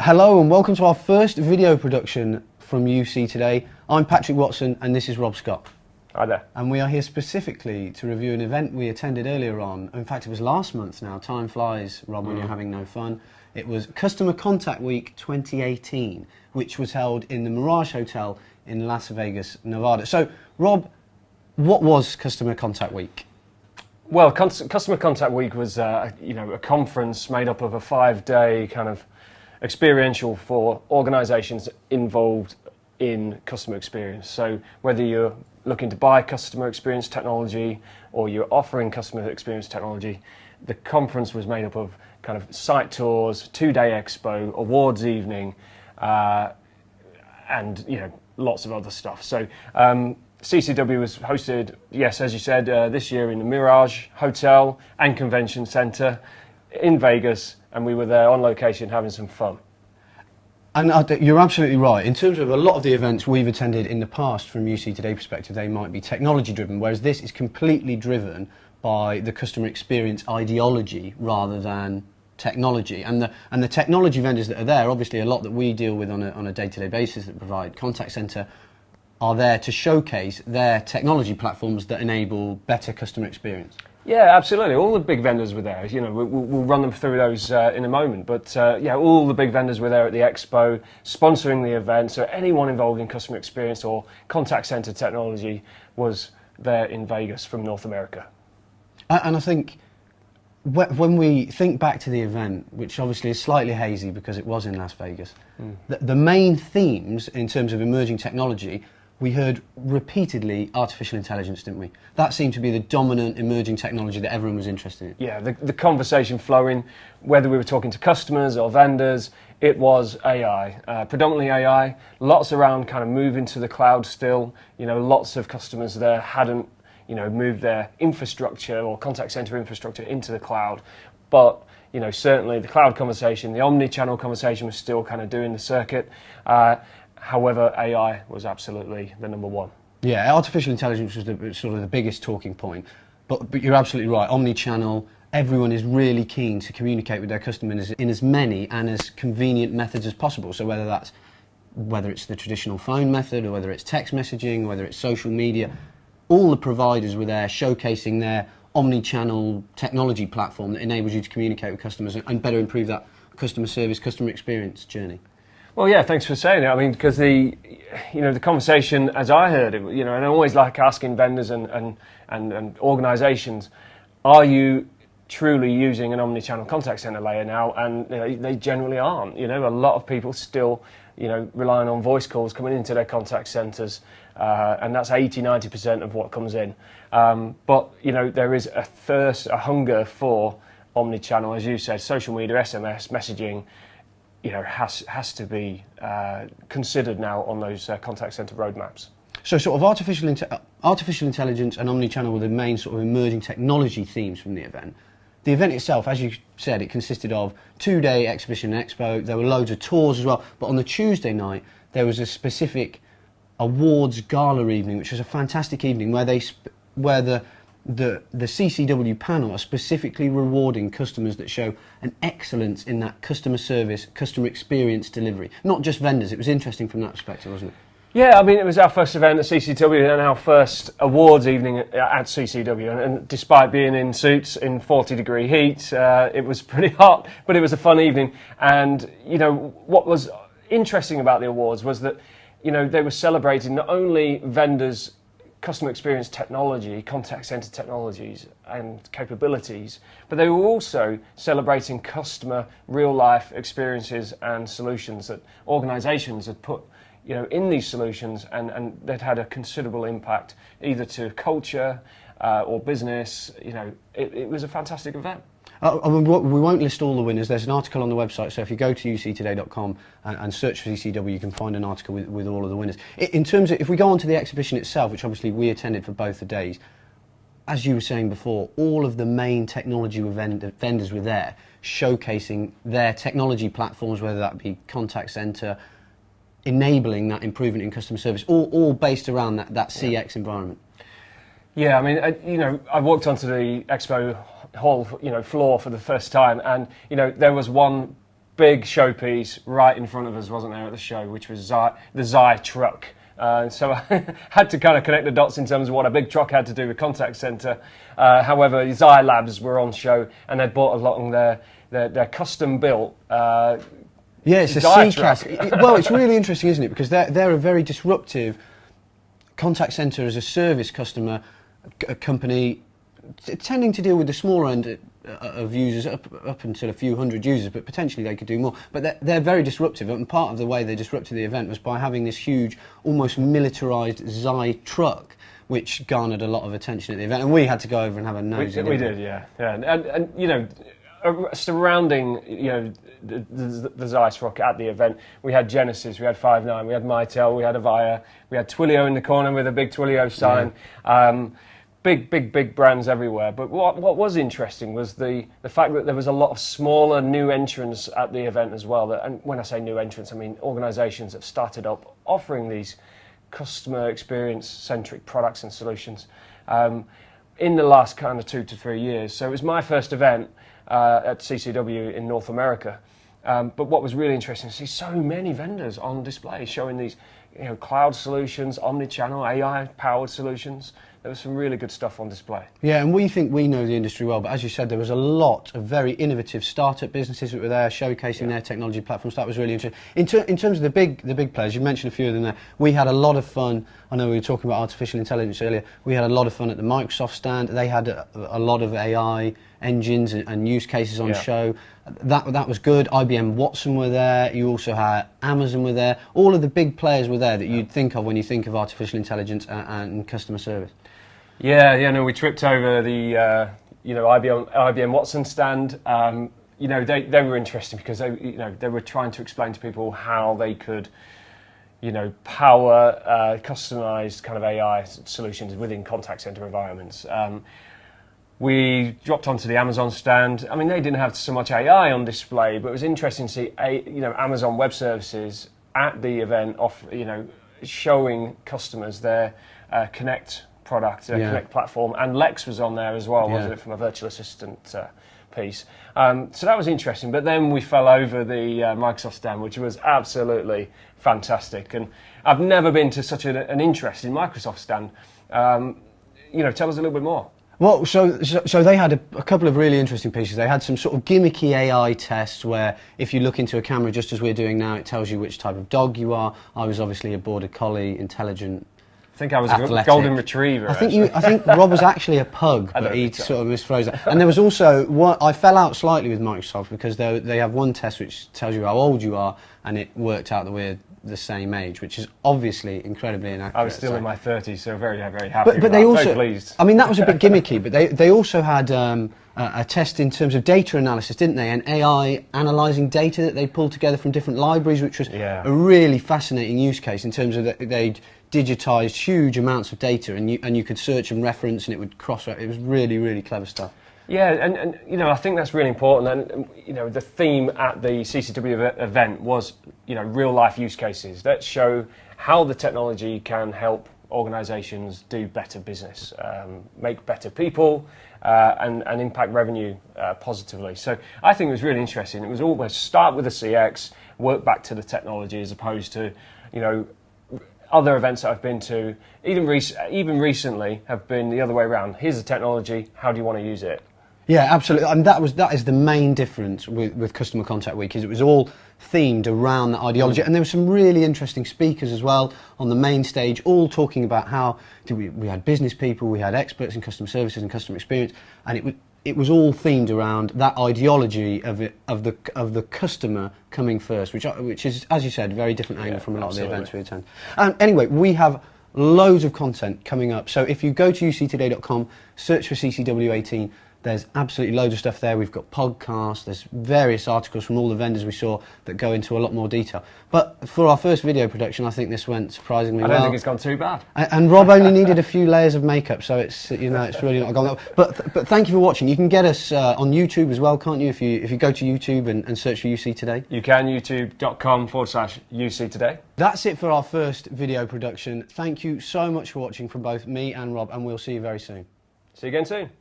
Hello and welcome to our first video production from UC today. I'm Patrick Watson and this is Rob Scott. Hi there. And we are here specifically to review an event we attended earlier on. In fact, it was last month now. Time flies, Rob, when you're having no fun. It was Customer Contact Week 2018, which was held in the Mirage Hotel in Las Vegas, Nevada. So, Rob, what was Customer Contact Week? Well, Customer Contact Week was a conference made up of a 5-day kind of experiential for organisations involved in customer experience. So whether you're looking to buy customer experience technology or you're offering customer experience technology, the conference was made up of kind of site tours, 2-day expo, awards evening, and lots of other stuff. So CCW was hosted, yes, as you said, this year in the Mirage Hotel and Convention Centre in Vegas, and we were there on location having some fun. And you're absolutely right. In terms of a lot of the events we've attended in the past from UC Today perspective, they might be technology driven, whereas this is completely driven by the customer experience ideology rather than technology. And the technology vendors that are there, obviously a lot that we deal with on a day-to-day basis that provide contact centre, are there to showcase their technology platforms that enable better customer experience. Yeah, absolutely. All the big vendors were there. We'll run them through those in a moment. But all the big vendors were there at the expo, sponsoring the event. So anyone involved in customer experience or contact center technology was there in Vegas from North America. And I think when we think back to the event, which obviously is slightly hazy because it was in Las Vegas, the main themes in terms of emerging technology, we heard repeatedly artificial intelligence, didn't we? That seemed to be the dominant emerging technology that everyone was interested in. Yeah, the conversation flowing, whether we were talking to customers or vendors, it was AI, predominantly AI, lots around kind of moving to the cloud still. Lots of customers there hadn't, moved their infrastructure or contact center infrastructure into the cloud. But, certainly the cloud conversation, the Omni-channel conversation was still kind of doing the circuit. However, AI was absolutely the number one. Yeah, artificial intelligence was sort of the biggest talking point. But you're absolutely right. Omni-channel, everyone is really keen to communicate with their customers in as many and as convenient methods as possible. So whether it's the traditional phone method or whether it's text messaging, whether it's social media, all the providers were there showcasing their omni-channel technology platform that enables you to communicate with customers and better improve that customer service, customer experience journey. Well, yeah, thanks for saying it. I mean, because the conversation, as I heard it, and I always like asking vendors and organisations, are you truly using an omni-channel contact centre layer now? And they generally aren't. A lot of people still, relying on voice calls coming into their contact centres, and that's 80-90% of what comes in. But there is a thirst, a hunger for omni-channel, as you said, social media, SMS, messaging. Has to be considered now on those contact centre roadmaps. So sort of artificial intelligence and omni-channel were the main sort of emerging technology themes from the event. The event itself, as you said, it consisted of 2-day exhibition and expo. There were loads of tours as well. But on the Tuesday night, there was a specific awards gala evening, which was a fantastic evening where the CCW panel are specifically rewarding customers that show an excellence in that customer service, customer experience delivery. Not just vendors. It was interesting from that perspective, wasn't it? Yeah, I mean, it was our first event at CCW and our first awards evening at CCW. And despite being in suits in 40-degree heat, it was pretty hot, but it was a fun evening. And, what was interesting about the awards was that, they were celebrating not only vendors' customer experience technology, contact center technologies and capabilities, but they were also celebrating customer real-life experiences and solutions that organizations had put in these solutions and that had a considerable impact either to culture or business. It was a fantastic event. We won't list all the winners. There's an article on the website, so if you go to uctoday.com and search for CCW, you can find an article with all of the winners. In terms of, if we go on to the exhibition itself, which obviously we attended for both the days, as you were saying before, all of the main technology vendors were there, showcasing their technology platforms, whether that be contact centre, enabling that improvement in customer service, all based around that CX environment. Yeah, I mean, I walked onto the expo hall, floor for the first time, and there was one big showpiece right in front of us, wasn't there, at the show, which was the Xi truck. So I had to kind of connect the dots in terms of what a big truck had to do with contact centre. However, Xi Labs were on show, and they'd brought along their custom-built yeah, it's a Xi C-Class. truck. Well, it's really interesting, isn't it? Because they're a very disruptive contact centre as a service customer company, tending to deal with the smaller end of users, up until a few hundred users, but potentially they could do more. But they're very disruptive, and part of the way they disrupted the event was by having this huge, almost militarised Xi truck, which garnered a lot of attention at the event, and we had to go over and have a nose. We did, yeah. And you know, surrounding, you know, the Zeiss rocket at the event, we had Genesis, we had 5.9, we had Mitel, we had Avaya, we had Twilio in the corner with a big Twilio sign. Yeah. Big brands everywhere. But what was interesting was the fact that there was a lot of smaller new entrants at the event as well. And when I say new entrants, I mean organisations that started up offering these customer experience centric products and solutions in the last kind of 2 to 3 years. So it was my first event at CCW in North America. But what was really interesting to see so many vendors on display showing these, you know, cloud solutions, omni-channel, AI-powered solutions. There was some really good stuff on display. Yeah, and we think we know the industry well, but as you said, there was a lot of very innovative startup businesses that were there showcasing their technology platforms. That was really interesting. In terms of the big players, you mentioned a few of them there. We had a lot of fun. I know we were talking about artificial intelligence earlier. We had a lot of fun at the Microsoft stand. They had a lot of AI engines and use cases on show. That was good. IBM Watson were there. You also had Amazon were there. All of the big players were there that you'd think of when you think of artificial intelligence and customer service. Yeah, no, we tripped over the IBM Watson stand. You know, they were interesting because they were trying to explain to people how they could, you know, power customized kind of AI solutions within contact center environments. We dropped onto the Amazon stand. I mean, they didn't have so much AI on display, but it was interesting to see Amazon Web Services at the event, showing customers their Connect product, Connect platform, and Lex was on there as well, wasn't it, from a virtual assistant piece. So that was interesting, but then we fell over the Microsoft stand, which was absolutely fantastic, and I've never been to such an interesting Microsoft stand. Tell us a little bit more. Well, so they had a couple of really interesting pieces. They had some sort of gimmicky AI tests where if you look into a camera, just as we're doing now, it tells you which type of dog you are. I was obviously a border collie, intelligent, I think I was athletic. A golden retriever. I think Rob was actually a pug, but he sort of misphrased that. And there was also I fell out slightly with Microsoft because they have one test which tells you how old you are, and it worked out that we're the same age, which is obviously incredibly inaccurate. I was still in my 30s, so very, very happy. But they also, very pleased. I mean, that was a bit gimmicky. But they also had a test in terms of data analysis, didn't they? And AI analysing data that they pulled together from different libraries, which was a really fascinating use case in terms of they'd digitised huge amounts of data, and you could search and reference, and it would cross-reference. It was really, really clever stuff. Yeah, and I think that's really important. And the theme at the CCW event was real life use cases that show how the technology can help organisations do better business, make better people, and impact revenue positively. So I think it was really interesting. It was almost start with the CX, work back to the technology, as opposed to other events that I've been to, even recently, have been the other way around. Here's the technology. How do you want to use it? Yeah, absolutely. And that is the main difference with Customer Contact Week, is it was all themed around that ideology. And there were some really interesting speakers as well on the main stage, all talking about how we had business people, we had experts in customer services and customer experience, and it was all themed around that ideology of the customer coming first, which is, as you said, a very different angle from a lot of the events we attend. Anyway, we have loads of content coming up. So if you go to uctoday.com, search for CCW18, there's absolutely loads of stuff there. We've got podcasts, there's various articles from all the vendors we saw that go into a lot more detail. But for our first video production, I think this went surprisingly well. I don't think it's gone too bad. And Rob only needed a few layers of makeup, so it's it's really not gone that well. But thank you for watching. You can get us on YouTube as well, can't you? If you go to YouTube and search for UC Today. You can, youtube.com/UC Today. That's it for our first video production. Thank you so much for watching from both me and Rob, and we'll see you very soon. See you again soon.